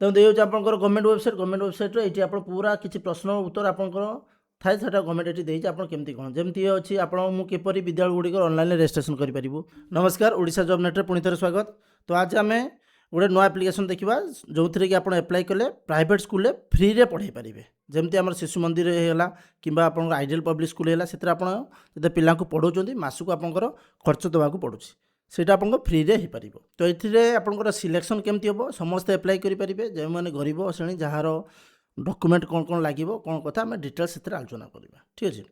ତେଣୁ ଦେଇହେଉଛି ଆପଣଙ୍କର ଗଭର୍ଣ୍ଣମେଣ୍ଟ ୱେବସାଇଟ୍ରେ ଏଇଠି ଆପଣ ପୁରା କିଛି ପ୍ରଶ୍ନ ଉତ୍ତର ଆପଣଙ୍କର ଥାଏ, ସେଟା ଗଭର୍ଣ୍ଣମେଣ୍ଟ ଏଠି ଦେଇଛି ଆପଣ କେମିତି କ'ଣ, ଯେମିତି ଅଛି ଆପଣ ମୁଁ କିପରି ବିଦ୍ୟାଳୟଗୁଡ଼ିକର ଅନଲାଇନ୍ରେ ରେଜିଷ୍ଟ୍ରେସନ୍ କରିପାରିବୁ। ନମସ୍କାର, ଓଡ଼ିଶା ଜବ୍ ନେଟ୍ରେ ପୁଣି ଥରେ ସ୍ୱାଗତ। ତ ଆଜି ଆମେ ଗୋଟେ ନୂଆ ଆପ୍ଲିକେସନ୍ ଦେଖିବା, ଯେଉଁଥିରେ କି ଆପଣ ଆପ୍ଲାଏ କଲେ ପ୍ରାଇଭେଟ୍ ସ୍କୁଲରେ ଫ୍ରିରେ ପଢ଼ାଇ ପାରିବେ। ଯେମିତି ଆମର ଶିଶୁ ମନ୍ଦିର ହେଇଗଲା କିମ୍ବା ଆପଣଙ୍କର ଆଇଡ଼ିଆଲ୍ ପବ୍ଲିକ୍ ସ୍କୁଲ ହେଲା, ସେଥିରେ ଆପଣ ଯଦି ପିଲାଙ୍କୁ ପଢ଼ାଉଛନ୍ତି ମାସକୁ ଆପଣଙ୍କର ଖର୍ଚ୍ଚ ଦେବାକୁ ପଡ଼ୁଛି, ସେଇଟା ଆପଣଙ୍କ ଫ୍ରିରେ ହେଇପାରିବ। ତ ଏଥିରେ ଆପଣଙ୍କର ସିଲେକ୍ସନ୍ କେମିତି ହେବ, ସମସ୍ତେ ଆପ୍ଲାଏ କରିପାରିବେ। ଯେଉଁମାନେ ଗରିବ ଶ୍ରେଣୀ, ଯାହାର ଡକୁମେଣ୍ଟ କ'ଣ ଲାଗିବ କ'ଣ କଥା, ଆମେ ଡିଟେଲ୍ସ ସେଥିରେ ଆଲୋଚନା କରିବା। ଠିକ୍ ଅଛି,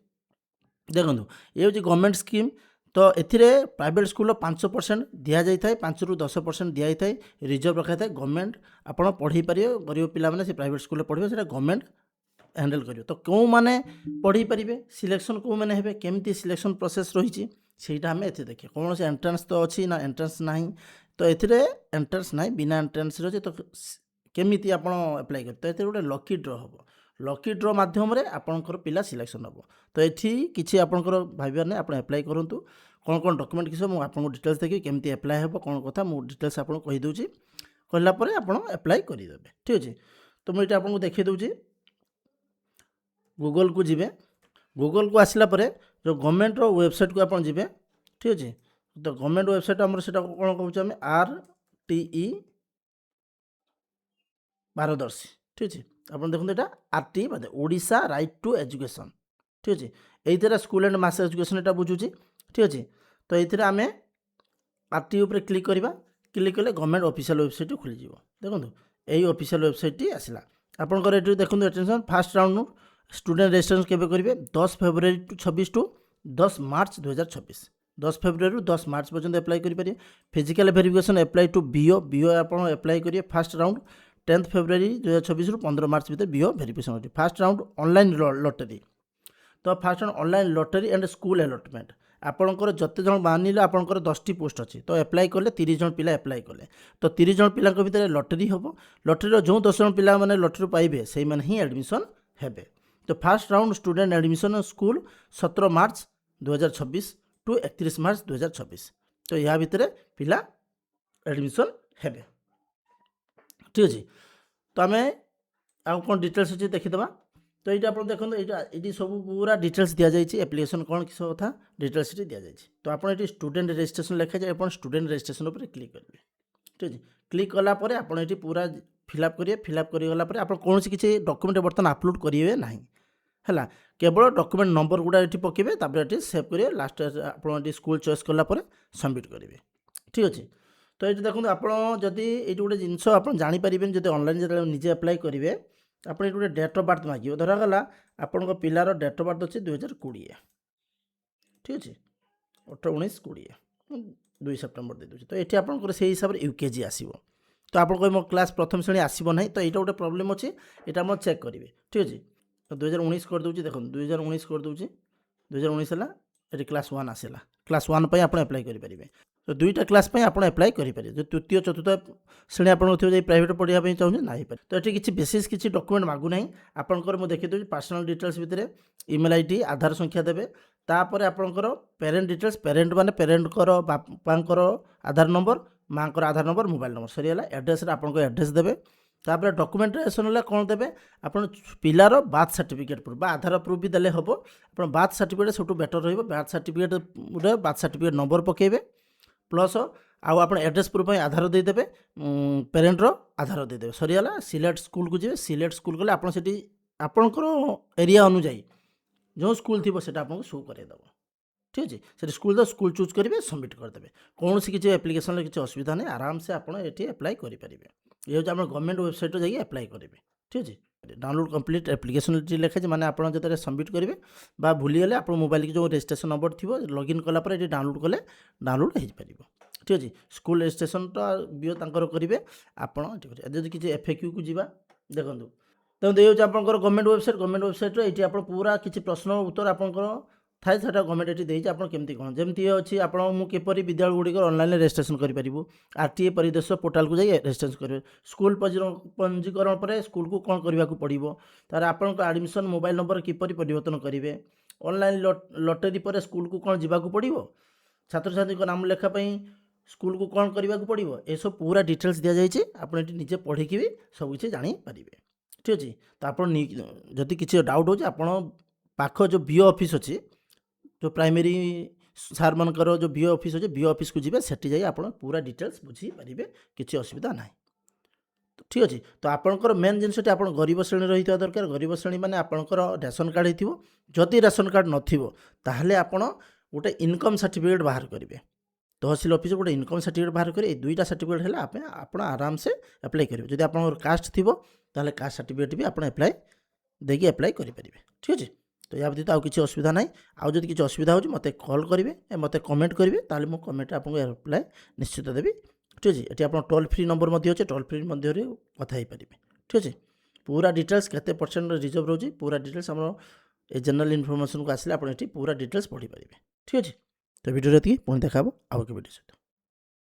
ଦେଖନ୍ତୁ ଏ ହେଉଛି ଗଭର୍ଣ୍ଣମେଣ୍ଟ ସ୍କିମ୍। ତ ଏଥିରେ ପ୍ରାଇଭେଟ୍ ସ୍କୁଲର 5% ଦିଆଯାଇଥାଏ, 5ରୁ 10% ଦିଆଯାଇଥାଏ, ରିଜର୍ଭ ରଖାଯାଇଥାଏ। ଗଭର୍ଣ୍ଣମେଣ୍ଟ ଆପଣ ପଢ଼ାଇ ପାରିବେ, ଗରିବ ପିଲାମାନେ ସେ ପ୍ରାଇଭେଟ୍ ସ୍କୁଲରେ ପଢ଼ିବେ, ସେଇଟା ଗଭର୍ଣ୍ଣମେଣ୍ଟ ହ୍ୟାଣ୍ଡେଲ୍ କରିବ। ତ କେଉଁମାନେ ପଢ଼ାଇ ପାରିବେ, ସିଲେକ୍ସନ୍ କେଉଁମାନେ ହେବେ, କେମିତି ସିଲେକ୍ସନ୍ ପ୍ରୋସେସ୍ ରହିଛି, ସେଇଟା ଆମେ ଏଥିରେ ଦେଖିବା। କୌଣସି ଏଣ୍ଟ୍ରାନ୍ସ ତ ଅଛି ନା, ଏଣ୍ଟ୍ରାନ୍ସ ନାହିଁ। ତ ଏଥିରେ ଏଣ୍ଟ୍ରାନ୍ସ ନାହିଁ, ବିନା ଏଣ୍ଟ୍ରାନ୍ସରେ ଅଛି। ତ କେମିତି ଆପଣ ଆପ୍ଲାଏ କରିବେ, ତ ଏଥିରେ ଗୋଟେ ଲକି ଡ୍ର ହେବ। ଲକି ଡ୍ର ମାଧ୍ୟମରେ ଆପଣଙ୍କର ପିଲା ସିଲେକ୍ସନ୍ ହେବ। ତ ଏଠି କିଛି ଆପଣଙ୍କର ଭାବିବାର ନାହିଁ, ଆପଣ ଆପ୍ଲାଏ କରନ୍ତୁ। କ'ଣ କ'ଣ ଡକୁମେଣ୍ଟ କିଛି ମୁଁ ଆପଣଙ୍କୁ ଡିଟେଲ୍ସ ଦେଖିବି, କେମିତି ଆପ୍ଲାଏ ହେବ କ'ଣ କଥା, ମୁଁ ଡିଟେଲ୍ସ ଆପଣଙ୍କୁ କହିଦେଉଛି। କହିଲା ପରେ ଆପଣ ଆପ୍ଲାଏ କରିଦେବେ। ଠିକ୍ ଅଛି, ତ ମୁଁ ଏଇଟା ଆପଣଙ୍କୁ ଦେଖାଇ ଦେଉଛି। ଗୁଗଲକୁ ଯିବେ, ଗୁଗଲକୁ ଆସିଲା ପରେ ଯେଉଁ ଗଭର୍ଣ୍ଣମେଣ୍ଟର ୱେବସାଇଟ୍କୁ ଆପଣ ଯିବେ। ଠିକ୍ ଅଛି, ତ ଗଭର୍ଣ୍ଣମେଣ୍ଟ ୱେବସାଇଟ୍ ଆମର ସେଇଟା କ'ଣ କହୁଛୁ ଆମେ, RTE ଭାରଦର୍ଶୀ। ଠିକ୍ ଅଛି, ଆପଣ ଦେଖନ୍ତୁ ଏଇଟା RTE Odisha right to education. ଠିକ୍ ଅଛି, ଏଇଥିରେ ସ୍କୁଲ୍ ଆଣ୍ଡ ମାସ୍ ଏଜୁକେସନ୍ ଏଇଟା ବୁଝୁଛି। ଠିକ୍ ଅଛି, ତ ଏଇଥିରେ ଆମେ RTE ଉପରେ କ୍ଲିକ୍ କରିବା। କ୍ଲିକ୍ କଲେ ଗଭର୍ଣ୍ଣମେଣ୍ଟ ଅଫିସିଆଲ୍ ୱେବସାଇଟ୍ ଖୋଲିଯିବ। ଦେଖନ୍ତୁ ଏଇ ଅଫିସିଆଲ୍ ୱେବସାଇଟ୍ଟି ଆସିଲା ଆପଣଙ୍କର। ଏଠି ଦେଖନ୍ତୁ attention, first round student registration କେବେ କରିବେ, 10 ଫେବୃଆରୀ 26 ଟୁ 10 ମାର୍ଚ୍ଚ 2026। 10 ଫେବୃଆରୀରୁ 10 ମାର୍ଚ୍ଚ ପର୍ଯ୍ୟନ୍ତ ଆପ୍ଲାଏ କରିପାରିବେ। Physical verification apply to BO ଆପଣ ଆପ୍ଲାଏ କରିବେ। ଫାଷ୍ଟ ରାଉଣ୍ଡ 10 ଫେବୃଆରୀ 2026ରୁ 15 ମାର୍ଚ୍ଚ ଭିତରେ ବିଓ ଭେରିଫିକେସନ୍ ଅଛି। First round online lottery. ତ first round online lottery and school allotment. ଆପଣଙ୍କର ଯେତେ ଜଣ ମାନିଲେ ଆପଣଙ୍କର 10ଟି ପୋଷ୍ଟ ଅଛି, ତ ଆପ୍ଲାଏ କଲେ 30 ଜଣ ପିଲା ଆପ୍ଲାଏ କଲେ, ତ 30 ଜଣ ପିଲାଙ୍କ ଭିତରେ ଲଟେରୀ ହେବ। ଲଟେରୀର ଯେଉଁ 10 ଜଣ ପିଲାମାନେ ଲଟେରୀ ପାଇବେ ସେଇମାନେ ହିଁ ଆଡ଼ମିସନ୍ ହେବେ। ତ first round student admission school 17 March 2026 to 31 March 2026। ତ ଏହା ଭିତରେ ପିଲା ଆଡ଼ମିସନ୍ ହେବେ। ଠିକ୍ ଅଛି, ତ ଆମେ ଆଉ କ'ଣ ଡିଟେଲ୍ସ ଅଛି ଦେଖିଦେବା। ତ এইটা ଆପଣ ଦେଖନ୍ତୁ, ଏଇଠି ସବୁ ପୁରା ଡିଟେଲ୍ସ ଦିଆଯାଇଛି, ଆପ୍ଲିକେସନ୍ କ'ଣ କିସ କଥା ଡିଟେଲ୍ସ ଏଠି ଦିଆଯାଇଛି। ତ ଆପଣ ଏଠି ଷ୍ଟୁଡେଣ୍ଟ ରେଜିଷ୍ଟ୍ରେସନ୍ ଲେଖାଯାଏ, ଆପଣ ଷ୍ଟୁଡେଣ୍ଟ ରେଜିଷ୍ଟ୍ରେସନ୍ ଉପରେ କ୍ଲିକ୍ କରିବେ। ଠିକ୍ ଅଛି, କ୍ଲିକ୍ କଲା ପରେ ଆପଣ ଏଠି ପୁରା ଫିଲ୍ଅପ୍ କରିବେ। ଫିଲ୍ଅପ୍ କରିଗଲା ପରେ ଆପଣ କୌଣସି କିଛି ଡକୁମେଣ୍ଟ ବର୍ତ୍ତମାନ ଆପଲୋଡ଼ କରିବେ ନାହିଁ ହେଲା, କେବଳ ଡକୁମେଣ୍ଟ ନମ୍ବର ଗୁଡ଼ା ଏଠି ପକାଇବେ, ତାପରେ ଏଠି ସେଭ୍ କରିବେ। ଲାଷ୍ଟ ଆପଣ ଏଠି ସ୍କୁଲ୍ ଚଏସ୍ କଲା ପରେ ସବମିଟ୍ କରିବେ। ଠିକ୍ ଅଛି, ତ ଏଇଠି ଦେଖନ୍ତୁ ଆପଣ ଯଦି ଏଇଠି ଗୋଟେ ଜିନିଷ ଆପଣ ଜାଣିପାରିବେନି, ଯଦି ଅନଲାଇନ୍ ଯେତେବେଳେ ନିଜେ ଆପ୍ଲାଏ କରିବେ, ଆପଣ ଏଠି ଗୋଟେ ଡେଟ୍ ଅଫ୍ ବାର୍ଥ ମାଗିବ। ଧରାଗଲା ଆପଣଙ୍କ ପିଲାର ଡେଟ୍ ଅଫ୍ ବାର୍ଥ ଅଛି 2020। ଠିକ୍ ଅଛି, 18, 19, 20, 2 ସେପ୍ଟେମ୍ବର ଦେଇଦେଉଛି। ତ ଏଠି ଆପଣଙ୍କର ସେଇ ହିସାବରେ UKG ଆସିବ। ତ ଆପଣ କହିବେ ମୋ କ୍ଲାସ୍ ପ୍ରଥମ ଶ୍ରେଣୀ ଆସିବ ନାହିଁ, ତ ଏଇଟା ଗୋଟେ ପ୍ରୋବ୍ଲେମ୍ ଅଛି, ଏଇଟା ଆପଣ ଚେକ୍ କରିବେ। ଠିକ୍ ଅଛି, ତ 2019 କରିଦେଉଛି, ଦେଖନ୍ତୁ 2019 କରିଦେଉଛି। 2019 ହେଲା, ଏଠି କ୍ଲାସ୍ 1 ଆସିଲା। କ୍ଲାସ୍ 1 ପାଇଁ ଆପଣ ଆପ୍ଲାଏ କରିପାରିବେ। ତ ଦୁଇଟା କ୍ଲାସ୍ ପାଇଁ ଆପଣ ଆପ୍ଲାଏ କରିପାରିବେ। ଯଦି ତୃତୀୟ ଚତୁର୍ଥ ଶ୍ରେଣୀ ଆପଣଙ୍କ ଥିବ, ଯାଇ ପ୍ରାଇଭେଟ୍ ପଢ଼ିବା ପାଇଁ ଚାହୁଁଛନ୍ତି ନା ହେଇପାରେ। ତ ଏଠି କିଛି ବିଶେଷ କିଛି ଡକୁମେଣ୍ଟ ମାଗୁନାହିଁ। ଆପଣଙ୍କର ମୁଁ ଦେଖିଦେଉଛି ପର୍ସନାଲ୍ ଡିଟେଲ୍ସ ଭିତରେ ଇମେଲ୍ ID, ଆଧାର ସଂଖ୍ୟା ଦେବେ। ତାପରେ ଆପଣଙ୍କର ପ୍ୟାରେଣ୍ଟ ଡିଟେଲ୍ସ, ପ୍ୟାରେଣ୍ଟ ମାନେ ପ୍ୟାରେଣ୍ଟଙ୍କର ବାପାଙ୍କର ଆଧାର ନମ୍ବର, ମାଆଙ୍କର ଆଧାର ନମ୍ବର, ମୋବାଇଲ୍ ନମ୍ବର ସରିଗଲା। ଆଡ୍ରେସ୍ରେ ଆପଣଙ୍କ ଆଡ୍ରେସ୍ ଦେବେ। ତାପରେ ଡକୁମେଣ୍ଟେସନ୍ ହେଲା କ'ଣ ଦେବେ, ଆପଣ ପିଲାର ବାର୍ଥ ସାର୍ଟିଫିକେଟ୍ ପ୍ରୁଫ୍ ବା ଆଧାର ପ୍ରୁଫ୍ ବି ଦେଲେ ହେବ। ଆପଣ ବାର୍ଥ ସାର୍ଟିଫିକେଟ୍ ସବୁଠୁ ବେଟର୍ ରହିବ। ବାର୍ଥ ସାର୍ଟିଫିକେଟ୍ ନମ୍ବର ପକାଇବେ, ପ୍ଲସ୍ ଆଉ ଆପଣ ଆଡ୍ରେସ୍ ପ୍ରୁଫ୍ ପାଇଁ ଆଧାର ଦେଇଦେବେ, ପ୍ୟାରେଣ୍ଟର ଆଧାର ଦେଇଦେବେ, ସରିଗଲା। ସିଲେକ୍ଟ ସ୍କୁଲକୁ ଯିବେ। ସିଲେକ୍ଟ ସ୍କୁଲ ଗଲେ ଆପଣ ସେଠି ଆପଣଙ୍କର ଏରିଆ ଅନୁଯାୟୀ ଯେଉଁ ସ୍କୁଲ ଥିବ ସେଟା ଆପଣଙ୍କୁ ଶୋ କରାଇଦେବ। ଠିକ୍ ଅଛି, ସେଠି ସ୍କୁଲ ଚୁଜ୍ କରିବେ, ସବମିଟ୍ କରିଦେବେ। କୌଣସି କିଛି ଆପ୍ଲିକେସନ୍ରେ କିଛି ଅସୁବିଧା ନାହିଁ, ଆରାମସେ ଆପଣ ଏଠି ଆପ୍ଲାଏ କରିପାରିବେ। ଏ ହେଉଛି ଆମର ଗଭର୍ଣ୍ଣମେଣ୍ଟ ୱେବସାଇଟ୍ରେ ଯାଇକି ଆପ୍ଲାଏ କରିବେ। ଠିକ୍ ଅଛି, ଡାଉନଲୋଡ଼ କମ୍ପ୍ଲିଟ୍ ଆପ୍ଲିକେସନ୍ ଏଠି ଲେଖାଛି, ମାନେ ଆପଣ ଯେତେବେଳେ ସବମିଟ୍ କରିବେ ବା ଭୁଲିଗଲେ ଆପଣ ମୋବାଇଲକି ଯେଉଁ ରେଜିଷ୍ଟ୍ରେସନ୍ ନମ୍ବର ଥିବ ଲଗ୍ଇନ୍ କଲା ପରେ ଏଠି ଡାଉନଲୋଡ଼ କଲେ ଡାଉନଲୋଡ଼ ହେଇପାରିବ। ଠିକ୍ ଅଛି, ସ୍କୁଲ ରେଜିଷ୍ଟ୍ରେସନ୍ଟା ବିଓ ତାଙ୍କର କରିବେ, ଆପଣ ଏଠି କରିବେ। ଯଦି କିଛି FAQକୁ ଯିବା, ଦେଖନ୍ତୁ ଏ ହେଉଛି ଆପଣଙ୍କର ଗଭର୍ଣ୍ଣମେଣ୍ଟ ୱେବସାଇଟ୍ରେ ଏଇଠି ଆପଣ ପୁରା କିଛି ପ୍ରଶ୍ନ ଉତ୍ତର ଆପଣଙ୍କର ଥାଏ, ସେଟା ଗଭର୍ଣ୍ଣମେଣ୍ଟ ଏଠି ଦେଇଛି ଆପଣ କେମିତି କ'ଣ, ଯେମିତି ଅଛି ଆପଣ ମୁଁ କିପରି ବିଦ୍ୟାଳୟଗୁଡ଼ିକର ଅନଲାଇନ୍ରେ ରେଜିଷ୍ଟ୍ରେସନ୍ କରିପାରିବୁ। RTE ପରିଦର୍ଶକ ପୋର୍ଟାଲକୁ ଯାଇ ରେଜିଷ୍ଟ୍ରେସନ୍ କରିବେ। ସ୍କୁଲ ପଞ୍ଜୀକରଣ ପରେ ସ୍କୁଲକୁ କ'ଣ କରିବାକୁ ପଡ଼ିବ, ତାର ଆପଣଙ୍କ ଆଡ଼ମିସନ୍ ମୋବାଇଲ୍ ନମ୍ବର କିପରି ପରିବର୍ତ୍ତନ କରିବେ, ଅନଲାଇନ୍ ଲଟେରୀ ପରେ ସ୍କୁଲକୁ କ'ଣ ଯିବାକୁ ପଡ଼ିବ, ଛାତ୍ରଛାତ୍ରୀଙ୍କ ନାମ ଲେଖା ପାଇଁ स्कूल को कौन करने को पड़ो ये सब पूरा डिटेल्स दि जाइए आप निजे पढ़ी भी सबकि जापर ठीक अच्छे तो आप जदि किसी डाउट हो पाख जो बीओ ऑफिस अच्छी जो प्राइमरी सार मनकर जो बीओ ऑफिस अच्छे बीओ ऑफिस को जी सेठी जाइए आप पूरा डिटेल्स बुझीपारे किसी असुविधा ना ठीक अच्छे तो आपंकर मेन जिनस आप गरीब श्रेणी रही दरकार गरीब श्रेणी मैंने आपंकर राशन कार्ड होती राशन कार्ड नाले आप गोटे इनकम सर्टिफिकेट बाहर करेंगे तहसिल ऑफिस गोटे इनकम सर्टिफिकेट बाहर करेंगे दुईटा सर्टिफिकेट है आप आराम से अप्लाई करेंगे जब आप कास्ट थी ताले कास्ट सर्टिफिकेट भी आप अप्लाई देकी अप्लाई करेंगे ठीक अच्छे तो या व्यतीत आउ किसी असुविधा ना आउ जब किसी असुविधा हो मत कॉल करेंगे मत कमेंट करेंगे ताले मो कमेंट आपको अप्लाई निश्चित देवी ठीक अच्छे ये आप टोल फ्री नंबर अच्छे टोल फ्री मध्य कथा हो पारे ठीक अच्छे पूरा डिटेल्स केते परसेंट रिजर्व रोचे पूरा डिटेल्स आम जनरल इनफॉरमेशन को आसिले आप पूरा डिटेल्स पढ़ी पारे ठीक अच्छे तो वीडियो ये पुणी देखा आउ एक वीडियो सहित।